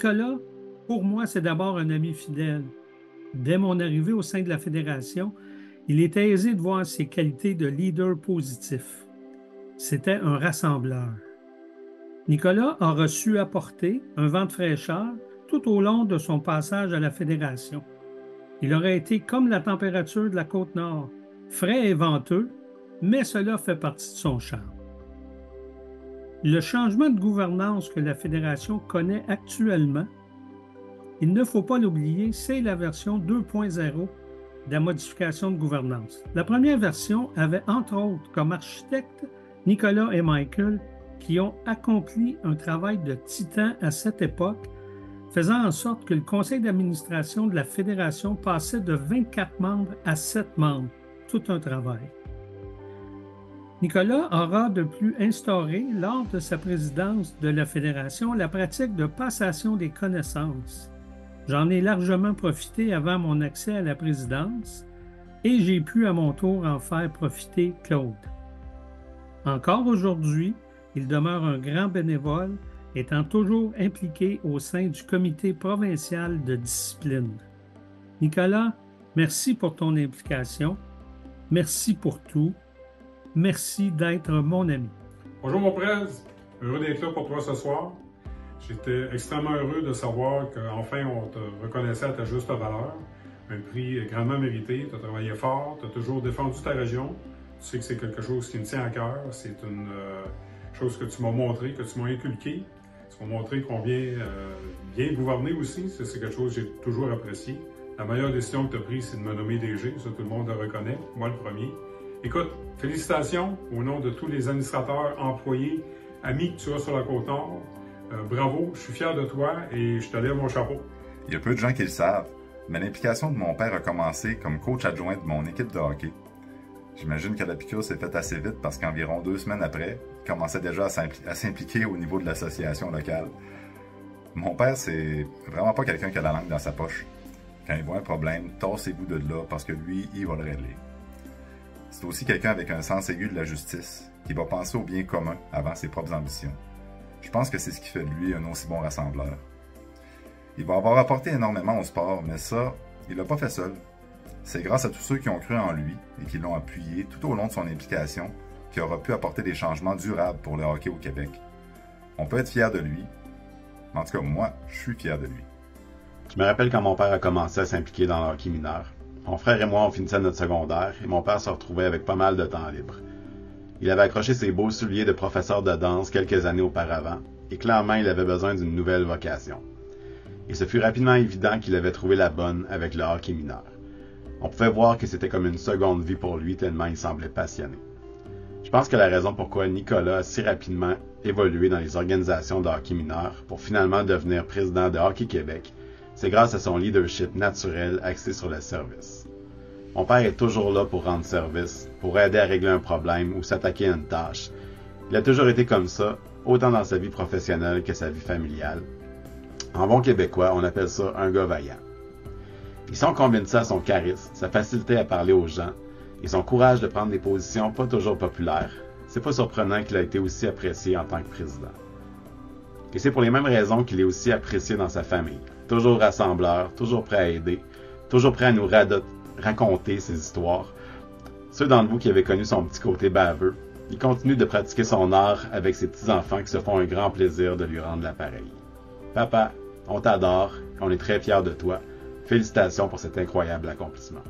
Nicolas, pour moi, c'est d'abord un ami fidèle. Dès mon arrivée au sein de la Fédération, il était aisé de voir ses qualités de leader positif. C'était un rassembleur. Nicolas a reçu apporter un vent de fraîcheur tout au long de son passage à la Fédération. Il aurait été comme la température de la Côte-Nord, frais et venteux, mais cela fait partie de son charme. Le changement de gouvernance que la Fédération connaît actuellement, il ne faut pas l'oublier, c'est la version 2.0 de la modification de gouvernance. La première version avait entre autres comme architectes Nicolas et Michael qui ont accompli un travail de titan à cette époque, faisant en sorte que le conseil d'administration de la Fédération passait de 24 membres à 7 membres. Tout un travail. Nicolas aura de plus instauré, lors de sa présidence de la Fédération, la pratique de passation des connaissances. J'en ai largement profité avant mon accès à la présidence et j'ai pu à mon tour en faire profiter Claude. Encore aujourd'hui, il demeure un grand bénévole, étant toujours impliqué au sein du comité provincial de discipline. Nicolas, merci pour ton implication. Merci pour tout. Merci d'être mon ami. Bonjour mon presse, heureux d'être là pour toi ce soir. J'étais extrêmement heureux de savoir qu'enfin on te reconnaissait à ta juste valeur. Un prix grandement mérité, tu as travaillé fort, tu as toujours défendu ta région. Tu sais que c'est quelque chose qui me tient à cœur, c'est une chose que tu m'as montré, que tu m'as inculqué. Tu m'as montré combien bien gouverner aussi, c'est quelque chose que j'ai toujours apprécié. La meilleure décision que tu as prise, c'est de me nommer DG, ça tout le monde le reconnaît, moi le premier. Écoute, félicitations au nom de tous les administrateurs, employés, amis que tu as sur la Côte-Nord. Bravo, je suis fier de toi et je te lève mon chapeau. Il y a peu de gens qui le savent, mais l'implication de mon père a commencé comme coach adjoint de mon équipe de hockey. J'imagine que la piqûre s'est faite assez vite parce qu'environ 2 semaines après, il commençait déjà à s'impliquer au niveau de l'association locale. Mon père, c'est vraiment pas quelqu'un qui a la langue dans sa poche. Quand il voit un problème, tassez-vous de là parce que lui, il va le régler. C'est aussi quelqu'un avec un sens aigu de la justice, qui va penser au bien commun avant ses propres ambitions. Je pense que c'est ce qui fait de lui un aussi bon rassembleur. Il va avoir apporté énormément au sport, mais ça, il l'a pas fait seul. C'est grâce à tous ceux qui ont cru en lui et qui l'ont appuyé tout au long de son implication qu'il aura pu apporter des changements durables pour le hockey au Québec. On peut être fier de lui, mais en tout cas moi, je suis fier de lui. Je me rappelle quand mon père a commencé à s'impliquer dans le hockey mineur. Mon frère et moi, on finissait notre secondaire et mon père se retrouvait avec pas mal de temps libre. Il avait accroché ses beaux souliers de professeur de danse quelques années auparavant et clairement, il avait besoin d'une nouvelle vocation. Et ce fut rapidement évident qu'il avait trouvé la bonne avec le hockey mineur. On pouvait voir que c'était comme une seconde vie pour lui tellement il semblait passionné. Je pense que la raison pourquoi Nicolas a si rapidement évolué dans les organisations de hockey mineur pour finalement devenir président de Hockey Québec, c'est grâce à son leadership naturel axé sur le service. Mon père est toujours là pour rendre service, pour aider à régler un problème ou s'attaquer à une tâche. Il a toujours été comme ça, autant dans sa vie professionnelle que sa vie familiale. En bon québécois, on appelle ça un gars vaillant. Et si on combine ça à son charisme, sa facilité à parler aux gens et son courage de prendre des positions pas toujours populaires, c'est pas surprenant qu'il a été aussi apprécié en tant que président. Et c'est pour les mêmes raisons qu'il est aussi apprécié dans sa famille. Toujours rassembleur, toujours prêt à aider, toujours prêt à nous raconter ses histoires. Ceux d'entre vous qui avaient connu son petit côté baveux, il continue de pratiquer son art avec ses petits-enfants qui se font un grand plaisir de lui rendre l'appareil. Papa, on t'adore, on est très fiers de toi. Félicitations pour cet incroyable accomplissement.